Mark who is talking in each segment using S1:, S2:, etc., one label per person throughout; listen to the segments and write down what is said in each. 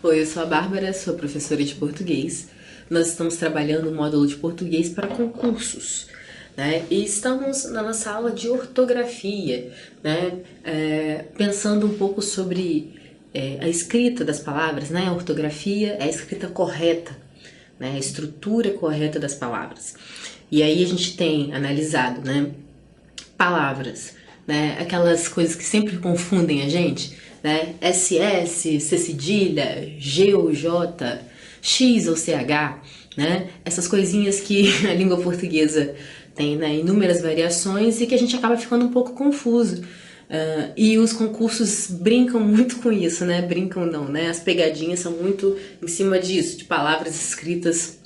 S1: Oi, eu sou a Bárbara, sou professora de português. Nós estamos trabalhando o módulo de português para concursos, né? E estamos na nossa aula de ortografia, né? Pensando um pouco sobre a escrita das palavras, né? A ortografia é a escrita correta, né? A estrutura correta das palavras. E aí a gente tem analisado, né? Palavras, né? Aquelas coisas que sempre confundem a gente, né? SS, C cedilha, G ou J, X ou CH, né? Essas coisinhas que a língua portuguesa tem, né, inúmeras variações e que a gente acaba ficando um pouco confuso. E os concursos brincam muito com isso, né? Brincam não, né? As pegadinhas são muito em cima disso, de palavras escritas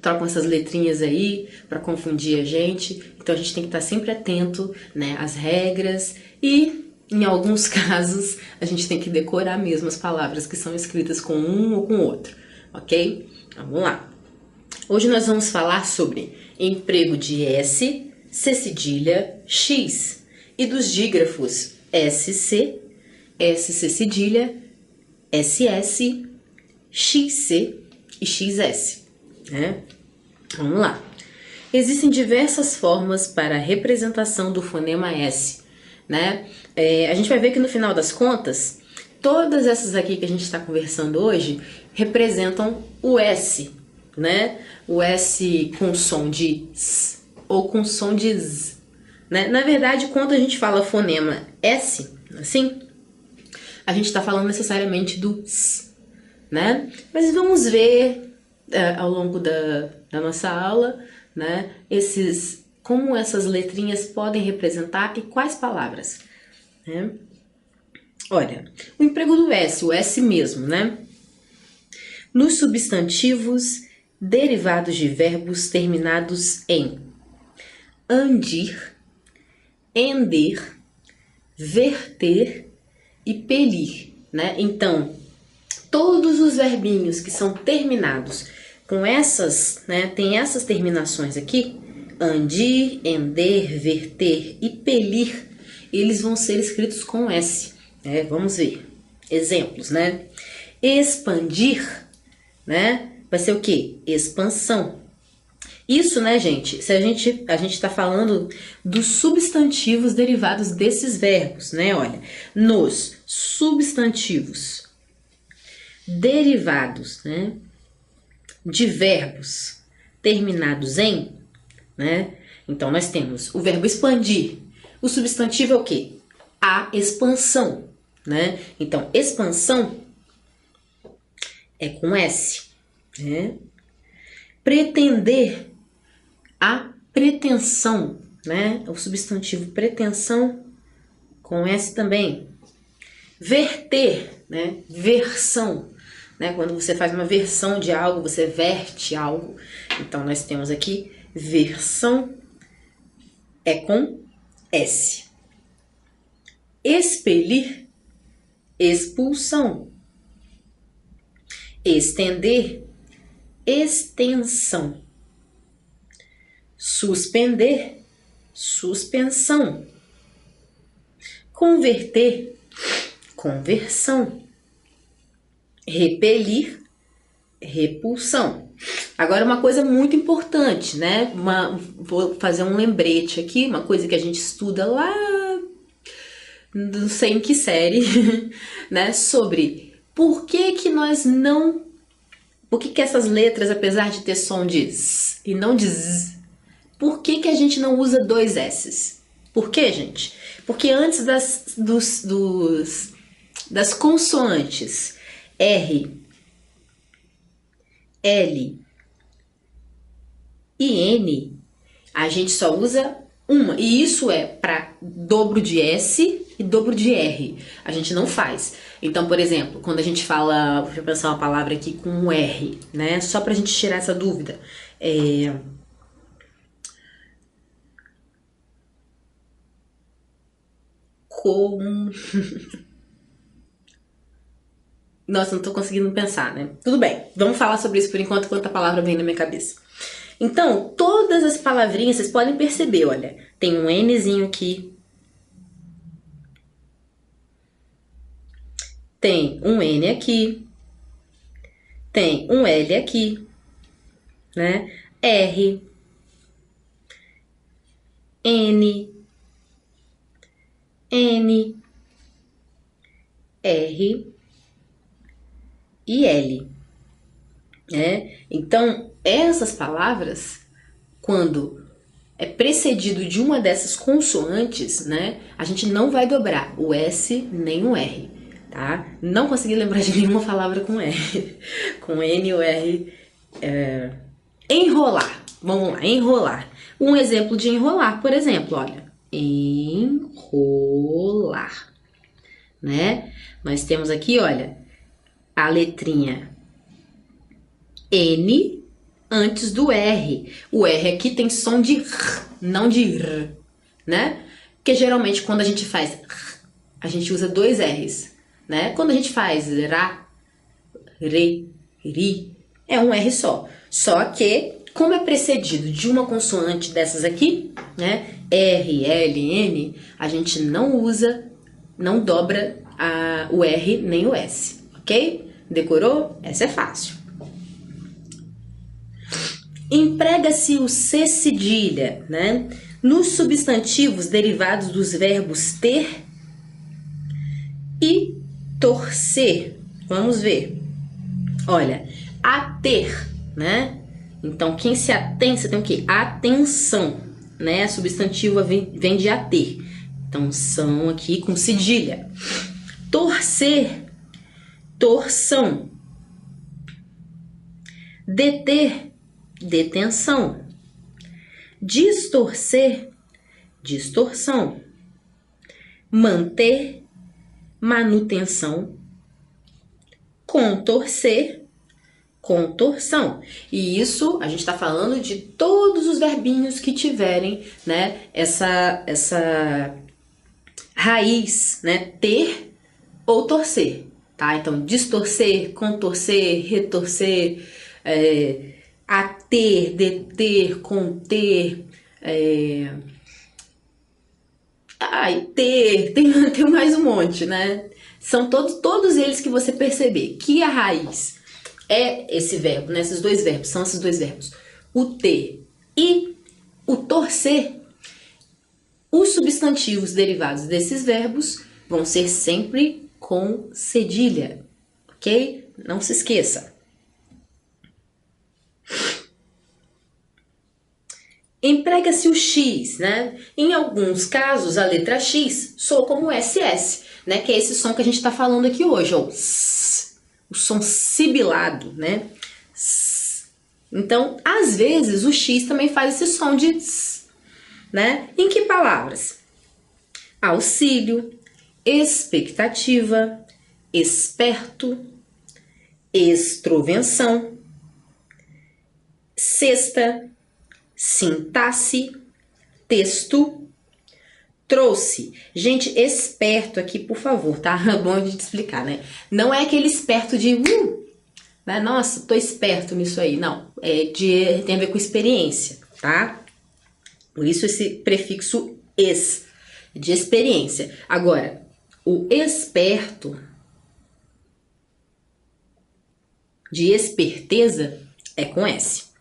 S1: trocam essas letrinhas aí para confundir a gente. Então a gente tem que estar sempre atento, né, às regras e em alguns casos a gente tem que decorar mesmo as palavras que são escritas com um ou com outro, ok? Vamos lá. Hoje nós vamos falar sobre emprego de S, C cedilha, X e dos dígrafos SC, SC cedilha, SS, XC e XS, né? Vamos lá. Existem diversas formas para a representação do fonema S, né? A gente vai ver que no final das contas, todas essas aqui que a gente está conversando hoje representam o S, né? O S com som de S ou com som de Z, né? Na verdade, quando a gente fala fonema S, assim, a gente está falando necessariamente do S, né? Mas vamos ver ao longo da nossa aula, né, como essas letrinhas podem representar e quais palavras, né? Olha, o emprego do S, o S mesmo, né? Nos substantivos derivados de verbos terminados em andir, ender, verter e pelir, né? Então, todos os verbinhos que são terminados com essas, né, tem essas terminações aqui, andir, ender, verter e pelir, eles vão ser escritos com S, né? Vamos ver exemplos, né? Expandir, né, vai ser o quê? Expansão. Isso, né, gente? Se a gente está falando dos substantivos derivados desses verbos, né? Olha, nos substantivos derivados, né, de verbos terminados em, né? Então nós temos o verbo expandir. O substantivo é o quê? A expansão, né? Então expansão é com S, né? Pretender, a pretensão, né? O substantivo pretensão com S também. Verter, né? Versão, né? Quando você faz uma versão de algo, você verte algo. Então nós temos aqui versão é com S. Expelir, expulsão. Estender, extensão. Suspender, suspensão. Converter, conversão. Repelir, repulsão. Agora uma coisa muito importante, né? Vou fazer um lembrete aqui, uma coisa que a gente estuda lá, não sei em que série, né? Sobre por que nós não... Por que essas letras, apesar de ter som de Z e não de Z, por que a gente não usa dois S's? Por quê, gente? Porque antes das consoantes R, L e N, a gente só usa uma. E isso é para dobro de S e dobro de R. A gente não faz. Então, por exemplo, quando a gente fala... Deixa eu pensar uma palavra aqui com um R, né? Só pra gente tirar essa dúvida. Com... Nossa, não tô conseguindo pensar, né? Tudo bem, vamos falar sobre isso por enquanto a palavra vem na minha cabeça. Então, todas as palavrinhas, vocês podem perceber, olha, tem um Nzinho aqui, tem um N aqui, tem um L aqui, né? R, N, N, R e L, né? Então, essas palavras, quando é precedido de uma dessas consoantes, né? A gente não vai dobrar o S nem o R, tá? Não consegui lembrar de nenhuma palavra com R. Com N ou R. Enrolar. Vamos lá, enrolar. Um exemplo de enrolar, por exemplo, olha. Enrolar, né? Nós temos aqui, olha, a letrinha N antes do R. O R aqui tem som de R, não de R, né? Porque geralmente quando a gente faz R, a gente usa dois R's, né? Quando a gente faz ra, re, ri, é um R só. Só que, como é precedido de uma consoante dessas aqui, né? R, L, N, a gente não usa, não dobra o R nem o S, ok? Decorou? Essa é fácil. Emprega-se o C cedilha, né? Nos substantivos derivados dos verbos ter e torcer. Vamos ver. Olha, ater, né? Então, quem se atém, você tem o quê? Atenção, né? A substantiva vem de ater. Então, são aqui com cedilha. Torcer, torção. Deter, detenção. Distorcer, distorção. Manter, manutenção. Contorcer, contorção. E isso a gente está falando de todos os verbinhos que tiverem, né, essa raiz, né, ter ou torcer, tá? Então, distorcer, contorcer, retorcer, ater, deter, conter, ter, tem mais um monte, né? São todos eles que você perceber que a raiz é esse verbo, né? Esses dois verbos, são esses dois verbos. O ter e o torcer, os substantivos derivados desses verbos vão ser sempre com cedilha, ok? Não se esqueça. Emprega-se o X, né? Em alguns casos, a letra X soa como SS, né? Que é esse som que a gente está falando aqui hoje, ó. O som sibilado, né? Então, às vezes, o X também faz esse som de s, né? Em que palavras? Auxílio, expectativa, esperto, extrovenção, cesta, sintaxe, texto, trouxe. Gente, esperto aqui, por favor, tá? É bom de te explicar, né? Não é aquele esperto de né? Nossa, tô esperto nisso aí. Não, tem a ver com experiência, tá? Por isso esse prefixo es, de experiência. Agora, o esperto, de esperteza, é com S.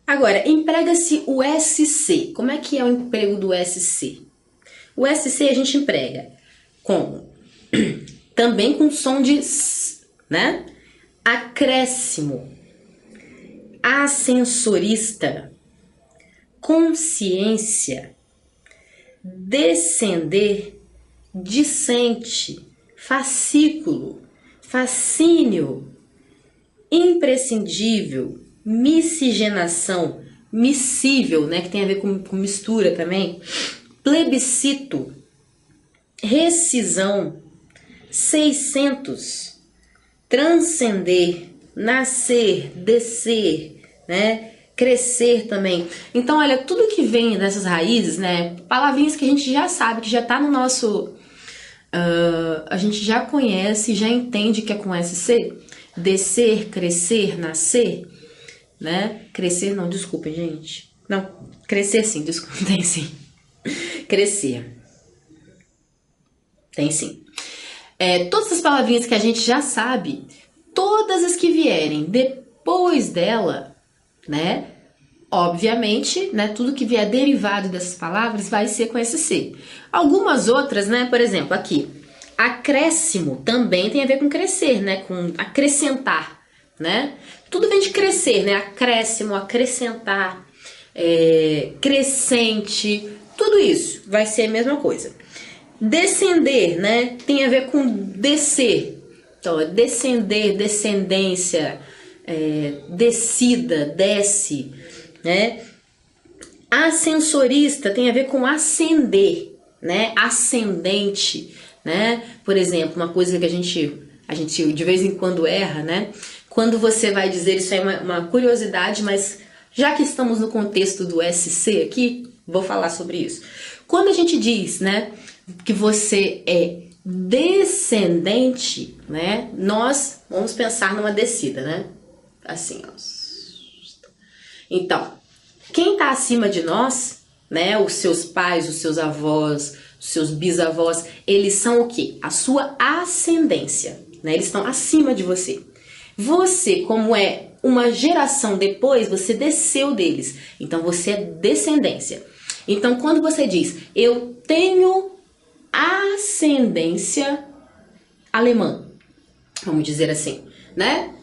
S1: Agora, emprega-se o SC. Como é que é o emprego do SC? O SC a gente emprega também com som de S, né? Acréscimo, ascensorista, consciência, descender, discente, fascículo, fascínio, imprescindível, miscigenação, miscível, né, que tem a ver com mistura também, plebiscito, rescisão, 600, transcender, nascer, descer, né, crescer também. Então, olha, tudo que vem dessas raízes, né, palavrinhas que a gente já sabe, que já tá no nosso... a gente já conhece, já entende que é com SC. Descer, crescer, nascer, né? Crescer, não, desculpem, gente. Não, crescer sim, desculpem, sim. Crescer. Tem sim. Todas as palavrinhas que a gente já sabe, todas as que vierem depois dela, né? Obviamente, né? Tudo que vier derivado dessas palavras vai ser com esse C. Algumas outras, né? Por exemplo, aqui, acréscimo também tem a ver com crescer, né? Com acrescentar, né? Tudo vem de crescer, né? Acréscimo, acrescentar, crescente, tudo isso vai ser a mesma coisa. Descender, né? Tem a ver com descer. Então, descender, descendência, descida, desce, né? Ascensorista tem a ver com ascender, né? Ascendente, né? Por exemplo, uma coisa que a gente de vez em quando erra, né? Quando você vai dizer, isso é uma curiosidade, mas já que estamos no contexto do SC aqui, vou falar sobre isso. Quando a gente diz, né, que você é descendente, né, nós vamos pensar numa descida, né? Assim, ó. Então, quem está acima de nós, né, os seus pais, os seus avós, os seus bisavós, eles são o quê? A sua ascendência, né? Eles estão acima de você. Você, como é uma geração depois, você desceu deles. Então, você é descendência. Então, quando você diz, eu tenho ascendência alemã, vamos dizer assim, né?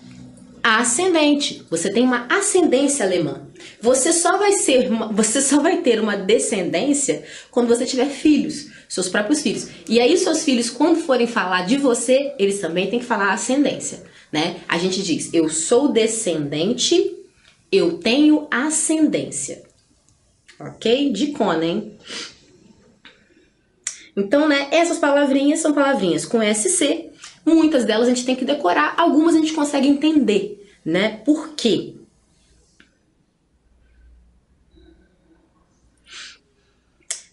S1: Ascendente, você tem uma ascendência alemã. Você só vai ter uma descendência quando você tiver filhos, seus próprios filhos. E aí, seus filhos, quando forem falar de você, eles também têm que falar ascendência, né? A gente diz, eu sou descendente, eu tenho ascendência. Ok? Dicona, hein? Então, né, essas palavrinhas são palavrinhas com SC. Muitas delas a gente tem que decorar, algumas a gente consegue entender, né? Por quê?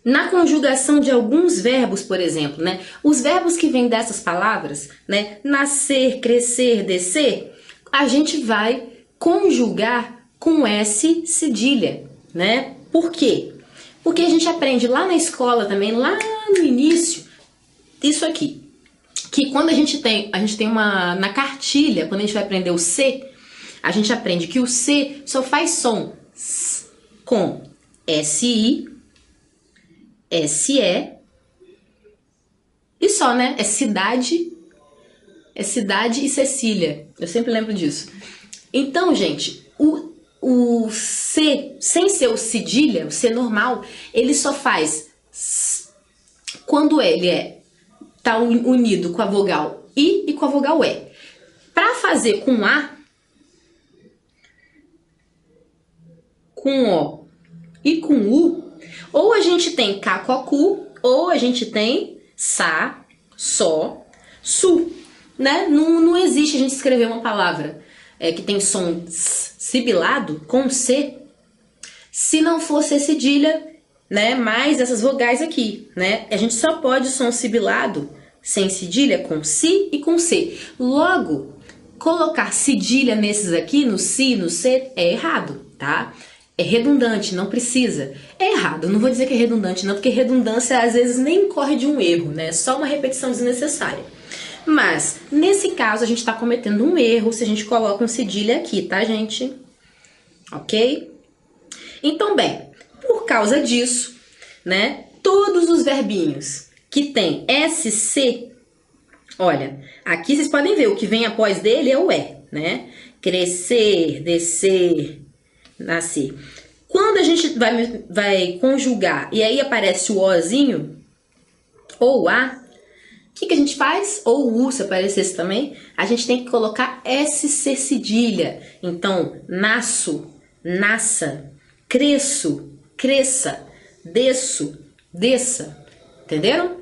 S1: Na conjugação de alguns verbos, por exemplo, né? Os verbos que vêm dessas palavras, né? Nascer, crescer, descer, a gente vai conjugar com S cedilha, né? Por quê? Porque a gente aprende lá na escola também, lá no início, isso aqui. Que quando a gente tem uma, na cartilha, quando a gente vai aprender o C, a gente aprende que o C só faz som S com SI, SE e só, né? É cidade e Cecília. Eu sempre lembro disso. Então, gente, o C, sem ser o cedilha, o C normal, ele só faz S quando ele tá unido com a vogal I e com a vogal E. Para fazer com A, com O e com U, ou a gente tem K-K-Cu, ou a gente tem Sa, Só, Su, né? Não existe a gente escrever uma palavra que tem som sibilado com C, se não fosse cedilha, né? Mais essas vogais aqui, né? A gente só pode som sibilado sem cedilha com Si e com C. Logo, colocar cedilha nesses aqui, no Si, no C, é errado, tá? É redundante, não precisa. É errado, eu não vou dizer que é redundante não, porque redundância às vezes nem corre de um erro, né? É só uma repetição desnecessária. Mas, nesse caso, a gente está cometendo um erro se a gente coloca um cedilha aqui, tá, gente? Ok? Então, bem, por causa disso, né? Todos os verbinhos que tem SC, olha, aqui vocês podem ver, o que vem após dele é o E, né? Crescer, descer, nascer. Quando a gente vai conjugar e aí aparece o Ozinho, ou A, o que a gente faz? Ou o U, se aparecesse também, a gente tem que colocar SC cedilha. Então, nasço, nasça, cresço, cresça, desço, desça. Entenderam?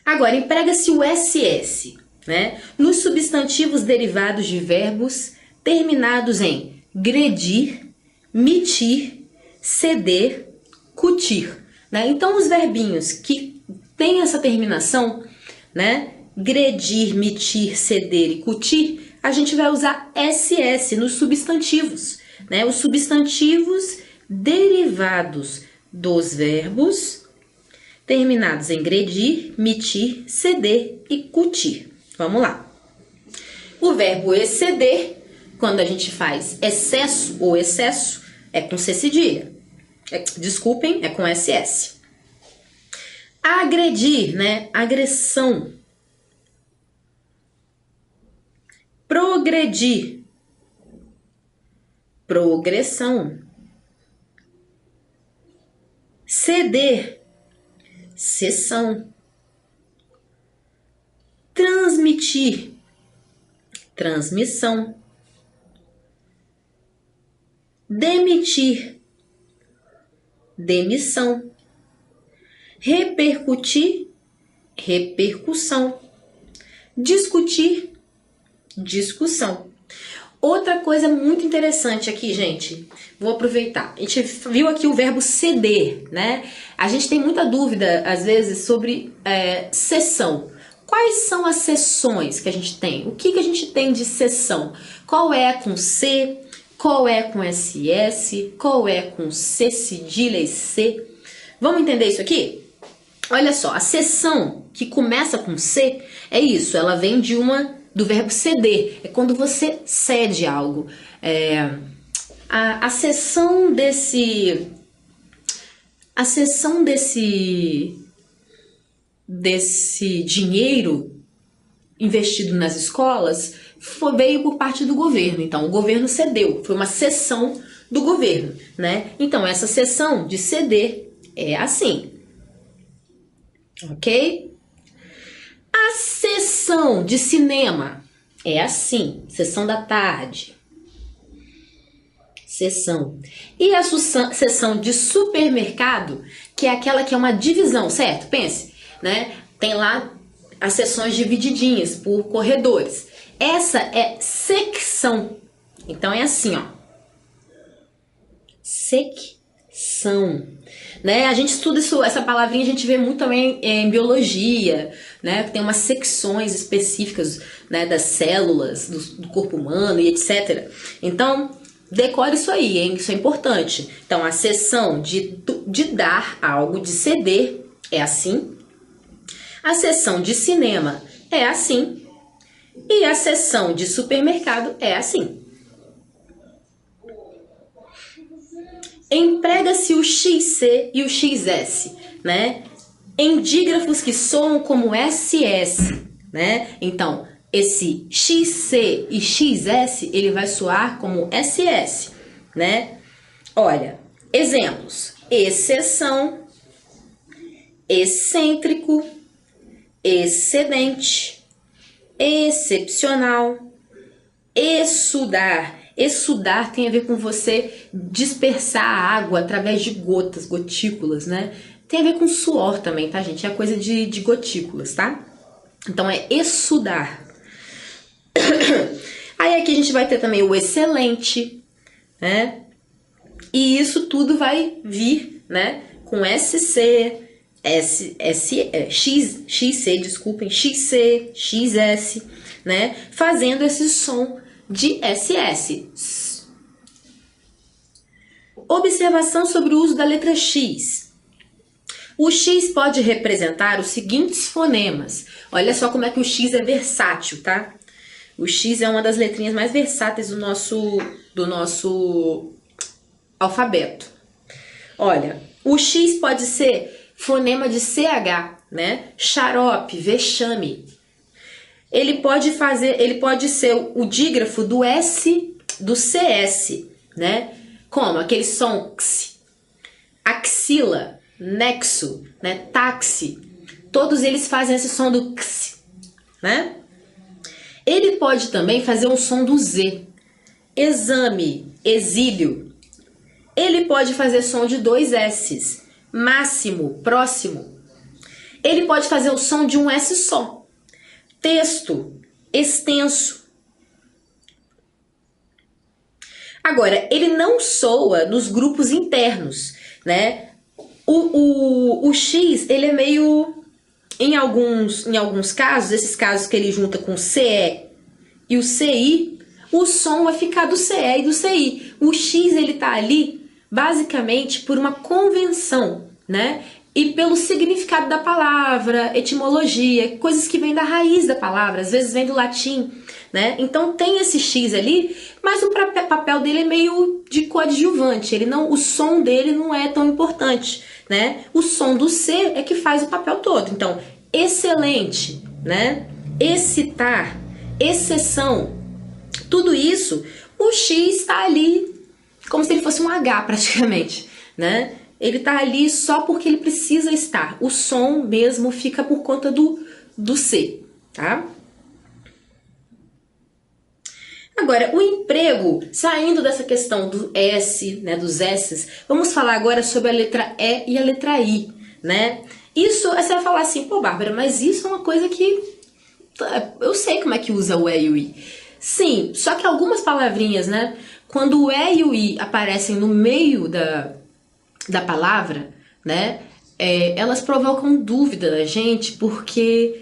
S1: Agora, emprega-se o SS, né? Nos substantivos derivados de verbos terminados em gredir, mitir, ceder, cutir. Né? Então, os verbinhos que têm essa terminação, né? Gredir, mitir, ceder e cutir, a gente vai usar SS nos substantivos. Né? Os substantivos derivados dos verbos terminados em gredir, mitir, ceder e cutir. Vamos lá. O verbo exceder, quando a gente faz excesso ou excesso, é com C cedilha. Desculpem, é com SS. Agredir, né? Agressão. Progredir. Progressão. Ceder. Cessão. Transmitir. Transmissão. Demitir. Demissão. Repercutir. Repercussão. Discutir. Discussão. Outra coisa muito interessante aqui, gente, vou aproveitar. A gente viu aqui o verbo ceder, né? A gente tem muita dúvida, às vezes, sobre cessão. Quais são as cessões que a gente tem? O que a gente tem de cessão? Qual é com C? Qual é com SS? Qual é com C cedilha e C? Vamos entender isso aqui? Olha só, a cessão que começa com C é isso, ela vem do verbo ceder, é quando você cede algo. A cessão desse dinheiro investido nas escolas veio por parte do governo. Então, o governo cedeu, foi uma cessão do governo, né? Então, essa cessão de ceder é assim, ok? A sessão de cinema é assim, sessão da tarde. Sessão. E a sessão de supermercado, que é aquela que é uma divisão, certo? Pense, né? Tem lá as seções divididinhas por corredores. Essa é secção. Então é assim, ó. Secção. Né? A gente estuda isso, essa palavrinha a gente vê muito também em biologia, né? Tem umas secções específicas, né, das células do corpo humano e etc. Então, decore isso aí, hein? Isso é importante. Então, a seção de dar algo, de ceder, é assim. A seção de cinema é assim. E a seção de supermercado é assim. Emprega-se o XC e o XS, né? Em dígrafos que soam como SS, né? Então, esse XC e XS, ele vai soar como SS, né? Olha, exemplos. Exceção, excêntrico, excedente, excepcional, exsudar. Exsudar tem a ver com você dispersar a água através de gotas, gotículas, né? Tem a ver com suor também, tá, gente? É coisa de gotículas, tá? Então, é exsudar. Aí aqui a gente vai ter também o excelente, né? E isso tudo vai vir, né? Com SC, XC, desculpem, XC, XS, né? Fazendo esse som de SS. Observação sobre o uso da letra X. O X pode representar os seguintes fonemas. Olha só como é que o X é versátil, tá? O X é uma das letrinhas mais versáteis do nosso alfabeto. Olha, o X pode ser fonema de CH, né? Xarope, vexame. Ele pode ser o dígrafo do S, do CS, né? Como aquele som x, axila, nexo, né? Táxi. Todos eles fazem esse som do x, né? Ele pode também fazer um som do Z. Exame, exílio. Ele pode fazer som de 2 S's. Máximo, próximo. Ele pode fazer o som de um S só. Texto, extenso. Agora, ele não soa nos grupos internos, né? O X, ele é meio... Em alguns casos, esses casos que ele junta com o CE e o CI, o som vai ficar do CE e do CI. O X, ele tá ali, basicamente, por uma convenção, né? e pelo significado da palavra, etimologia, coisas que vêm da raiz da palavra, às vezes vem do latim, né? Então tem esse X ali, mas o papel dele é meio de coadjuvante, o som dele não é tão importante, né? O som do C é que faz o papel todo. Então, excelente, né? Excitar, exceção, tudo isso, o X está ali como se ele fosse um H praticamente, né? Ele está ali só porque ele precisa estar. O som mesmo fica por conta do C, tá? Agora, o emprego, saindo dessa questão do S, né, dos S's, vamos falar agora sobre a letra E e a letra I, né? Isso, você vai falar assim, pô, Bárbara, mas isso é uma coisa que eu sei como é que usa o E e o I. Sim, só que algumas palavrinhas, né, quando o E e o I aparecem no meio da palavra, né, elas provocam dúvida da gente, porque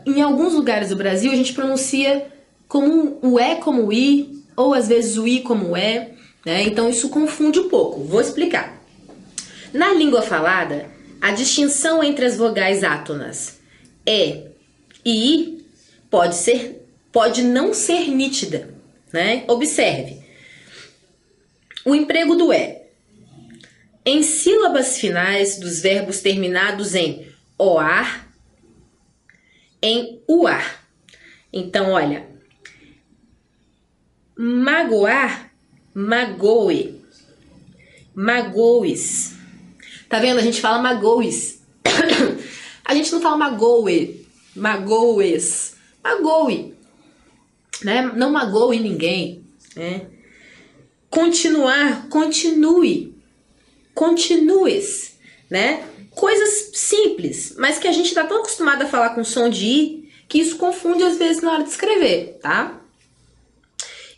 S1: em alguns lugares do Brasil a gente pronuncia como o E como o I, ou às vezes o I como o E, né, então isso confunde um pouco. Vou explicar. Na língua falada, a distinção entre as vogais átonas E e I pode não ser nítida, né? Observe. O emprego do E. Em sílabas finais dos verbos terminados em OAR, em UAR. Então, olha, magoar, magoe, magoes. Tá vendo? A gente fala magoes. A gente não fala magoe, magoes, magoe, né? Não magoe ninguém, né? Continuar, continue, continues, né? Coisas simples, mas que a gente tá tão acostumado a falar com som de I, que isso confunde às vezes na hora de escrever, tá?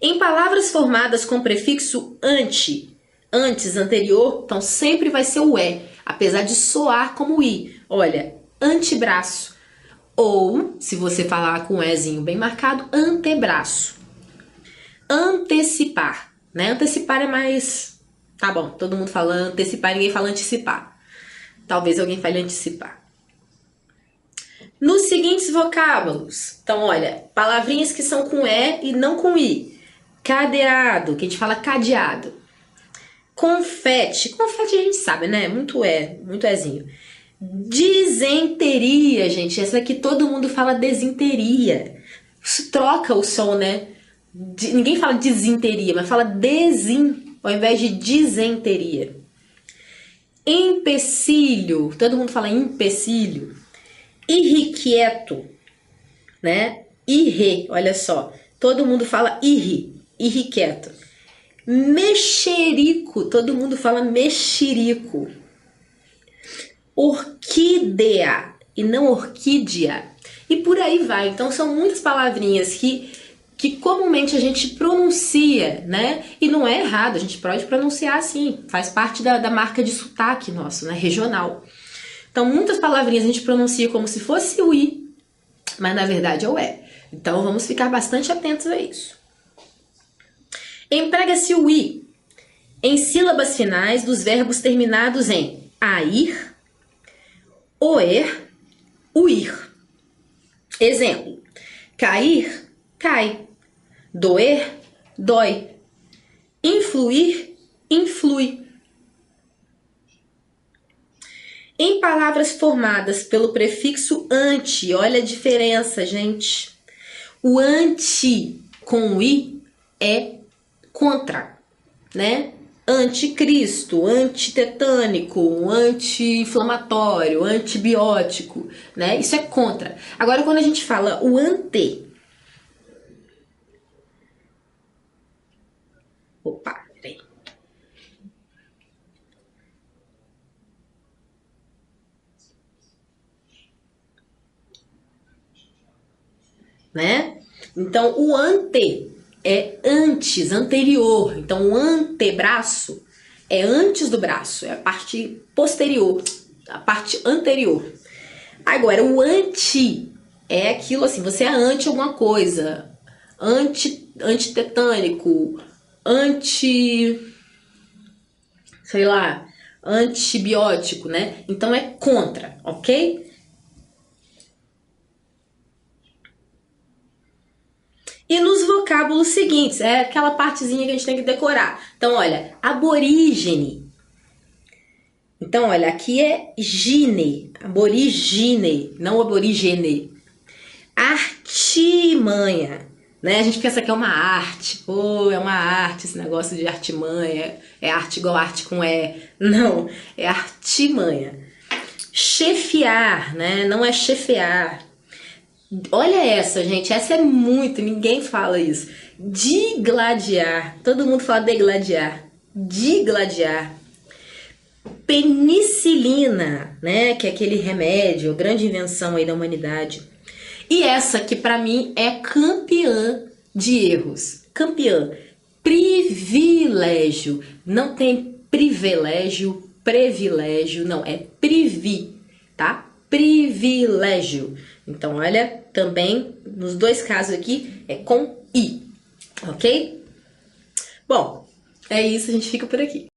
S1: Em palavras formadas com prefixo antes, anterior, então sempre vai ser o E, apesar de soar como I. Olha, antebraço, ou, se você falar com um Ezinho bem marcado, antebraço. Antecipar, né? Antecipar é mais... Tá bom, todo mundo fala antecipar, ninguém fala antecipar. Talvez alguém fale antecipar. Nos seguintes vocábulos, então olha, palavrinhas que são com E e não com I. Cadeado, que a gente fala cadeado. Confete, confete a gente sabe, né? Muito Ezinho. Disenteria, gente, essa aqui todo mundo fala desinteria. Isso troca o som, né? Ninguém fala desinteria, mas fala ao invés de disenteria. Empecilho, todo mundo fala empecilho. Irrequieto, né? Olha só, todo mundo fala irrequieto. Mexerico, todo mundo fala mexerico. Orquídea e não orquídea. E por aí vai. Então são muitas palavrinhas que comumente a gente pronuncia, né? E não é errado, a gente pode pronunciar assim. Faz parte da marca de sotaque nosso, né? Regional. Então muitas palavrinhas a gente pronuncia como se fosse o I, mas na verdade é o E. Então vamos ficar bastante atentos a isso. Emprega-se o I em sílabas finais dos verbos terminados em air, oer, uir. Exemplo: cair, cai. Doer, dói. Influir, influi. Em palavras formadas pelo prefixo ante, olha a diferença, gente. O ante com o i é contra, né? Anticristo, antitetânico, anti-inflamatório, antibiótico, né? Isso é contra. Agora, quando a gente fala o ante... Opa, peraí. Né? Então, o ante é antes, anterior. Então, o antebraço é antes do braço, é a parte posterior, a parte anterior. Agora, o anti é aquilo assim, você é anti alguma coisa, antitetânico, sei lá, antibiótico, né? Então é contra, ok? E nos vocábulos seguintes, é aquela partezinha que a gente tem que decorar. Então, olha, aborígene. Então, olha, aqui é gine, aborigine, não aborigene. Artimanha, né? A gente pensa que é uma arte, pô, é uma arte esse negócio de artimanha, é arte igual arte com E. Não, é artimanha. Chefiar, né? Não é chefear. Olha essa, gente, essa é muito, ninguém fala isso. Digladiar, todo mundo fala degladiar. Digladiar. Penicilina, né, que é aquele remédio, grande invenção aí da humanidade. E essa que pra mim é campeã de erros. Campeã. Privilégio. Não tem privilégio, privilégio, não, é privi, tá? Privilégio. Então, olha, também nos dois casos aqui é com i, ok? Bom, é isso, a gente fica por aqui.